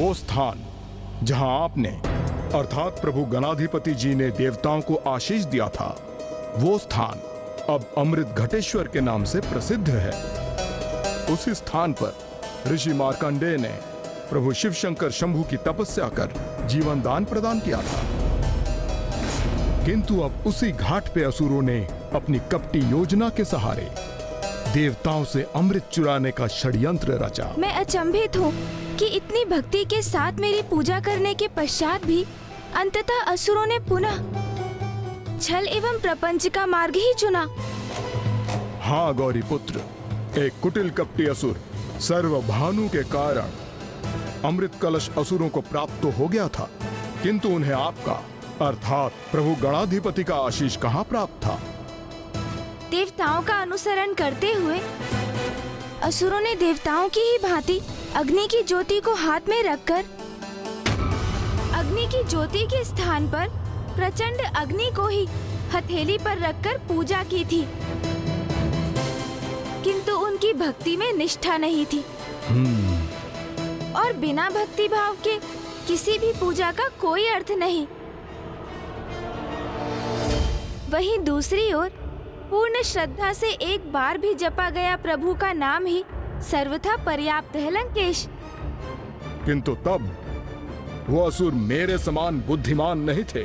वो स्थान जहां आपने अर्थात प्रभु गणाधिपति जी ने देवताओं को आशीष दिया था, वो स्थान अब अमृत घटेश्वर के नाम से प्रसिद्ध है। उसी स्थान पर ऋषि मार्कंडेय ने प्रभु शिव शंकर शंभु की तपस्या कर जीवन दान प्रदान किया था। किंतु अब उसी घाट पे असुरों ने अपनी कपटी योजना के सहारे देवताओं से अमृत चुराने का षड्यंत्र रचा। मैं अचंभित हूँ कि इतनी भक्ति के साथ मेरी पूजा करने के पश्चात भी अंततः असुरों ने पुनः छल एवं प्रपंच का मार्ग ही चुना। हाँ गौरी पुत्र, एक कुटिल कपटी असुर सर्वभानु के कारण अमृत कलश असुरों को प्राप्त तो हो गया था, किंतु उन्हें आपका अर्थात प्रभु गणाधिपति का आशीष कहाँ प्राप्त था? देवताओं का अनुसरण करते हुए असुरों ने देवताओं की ही भांति अग्नि की ज्योति को हाथ में रखकर अग्नि की ज्योति के स्थान पर प्रचंड अग्नि को ही हथेली पर रखकर पूजा की थी, किंतु उनकी भक्ति में निष्ठा नहीं थी और बिना भक्ति भाव के किसी भी पूजा का कोई अर्थ नहीं। वहीं दूसरी ओर पूर्ण श्रद्धा से एक बार भी जपा गया प्रभु का नाम ही सर्वथा पर्याप्त है लंकेश। किंतु तब वो असुर मेरे समान बुद्धिमान नहीं थे,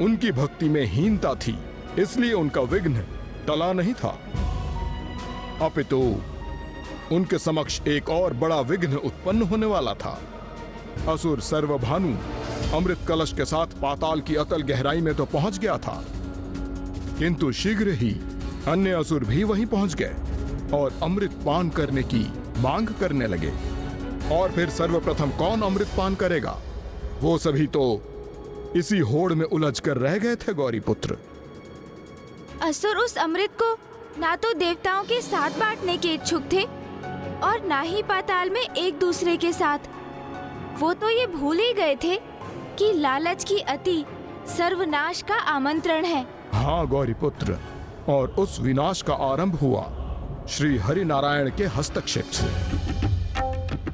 उनकी भक्ति में हीनता थी, इसलिए उनका विघ्न टला नहीं था, अपितु उनके समक्ष एक और बड़ा विघ्न उत्पन्न होने वाला था। असुर सर्वभानु अमृत कलश के साथ पाताल की अतल गहराई में तो पहुंच गया था, किंतु शीघ्र ही अन्य असुर भी वहीं पहुंच गए और अमृत पान करने की मांग करने लगे। और फिर सर्वप्रथम कौन अमृत पान करेगा? वो सभी तो इसी होड़ में उलझ कर रह गए थे गौरी पुत्र। असुर उस अमृत को ना तो देवताओं के साथ बांटने के इच्छुक थे और ना ही पाताल में एक दूसरे के साथ। वो तो ये भूल ही गए थे कि लालच की अति सर्वनाश का आमंत्रण है। हाँ गौरी पुत्र, और उस विनाश का आरंभ हुआ श्री हरि नारायण के हस्तक्षेप से।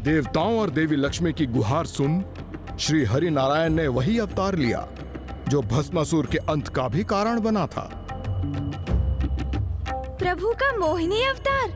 देवताओं और देवी लक्ष्मी की गुहार सुन श्री हरि नारायण ने वही अवतार लिया जो भस्मासुर के अंत का भी कारण बना था। प्रभु का मोहिनी अवतार।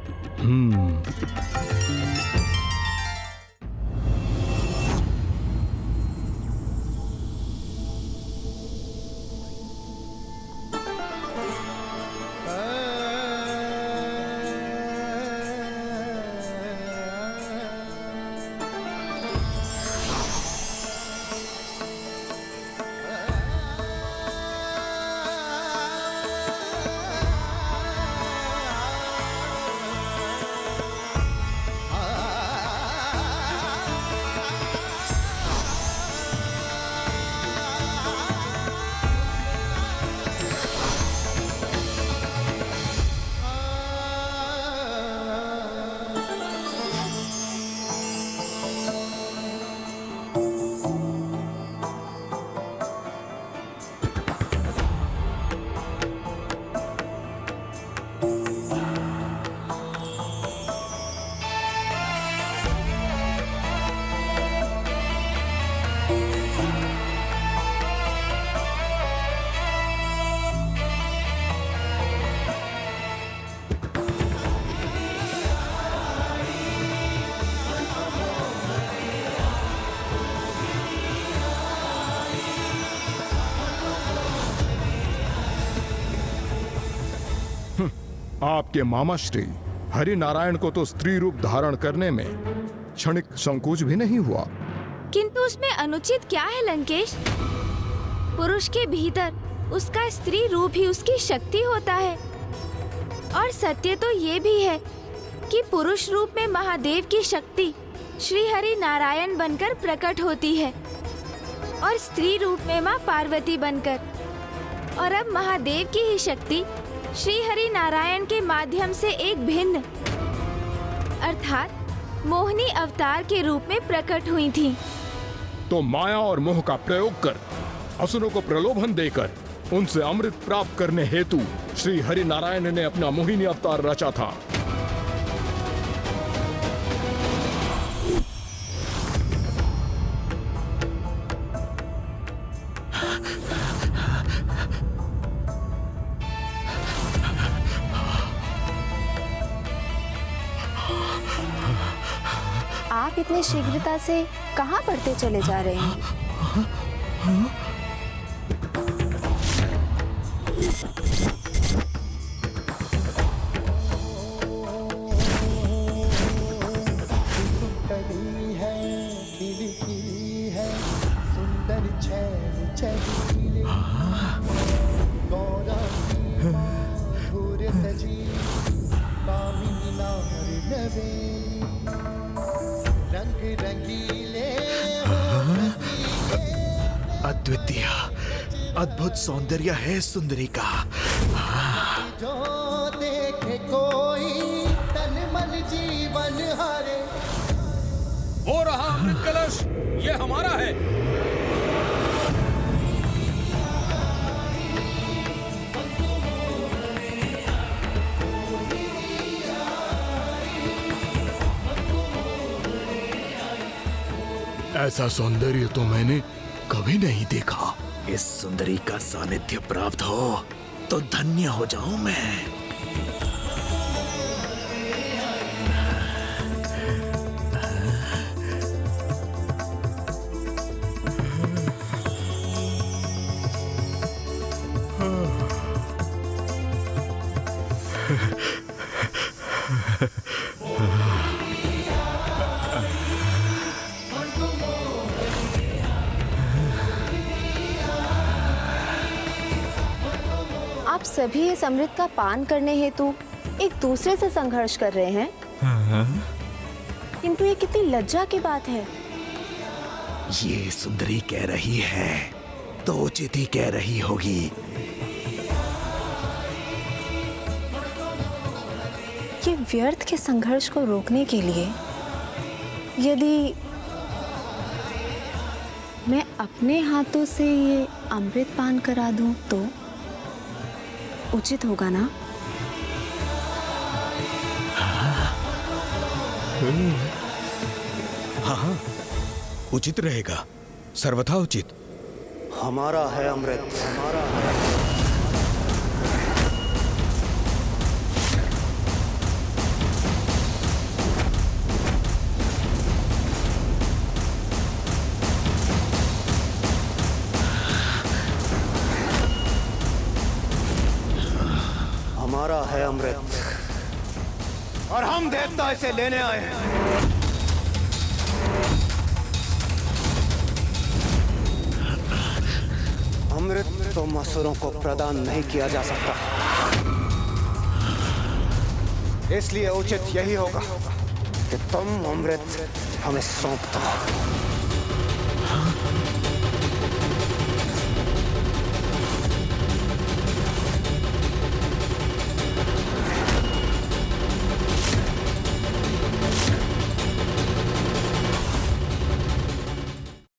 आपके मामा श्री हरि नारायण को तो स्त्री रूप धारण करने में क्षणिक संकोच भी नहीं हुआ। किंतु उसमें अनुचित क्या है लंकेश? पुरुष के भीतर उसका स्त्री रूप ही उसकी शक्ति होता है। और सत्य तो ये भी है कि पुरुष रूप में महादेव की शक्ति श्री हरि नारायण बनकर प्रकट होती है और स्त्री रूप में माँ पार्वती बनकर। और अब महादेव की ही शक्ति श्री हरि नारायण के माध्यम से एक भिन्न अर्थात मोहिनी अवतार के रूप में प्रकट हुई थी। तो माया और मोह का प्रयोग कर असुरों को प्रलोभन देकर उनसे अमृत प्राप्त करने हेतु श्री हरि नारायण ने अपना मोहिनी अवतार रचा था। आप इतनी शीघ्रता से कहाँ बढ़ते चले जा रहे हैं? अद्वितीय अद्भुत सौंदर्य है सुंदरी का। जो देखे कोई तन मन जीवन हारे। हो रहा अमृत कलश ये हमारा है। ऐसा सौंदर्य तो मैंने कभी नहीं देखा। इस सुंदरी का सानिध्य प्राप्त हो तो धन्य हो जाऊं मैं। आप सभी इस अमृत का पान करने हेतु एक दूसरे से संघर्ष कर रहे हैं। किंतु ये कितनी लज्जा की बात है। ये सुंदरी कह रही है तो उचित ही कह रही होगी। ये व्यर्थ के संघर्ष को रोकने के लिए यदि मैं अपने हाथों से ये अमृत पान करा दूं तो उचित होगा ना? हाँ, उचित रहेगा, सर्वथा उचित। हमारा है अमृत, हमारा है। हमारा है अमृत और हम देवता इसे लेने आए हैं। अमृत तो असुरों को प्रदान नहीं किया जा सकता, इसलिए उचित यही होगा कि तुम अमृत हमें सौंप दो।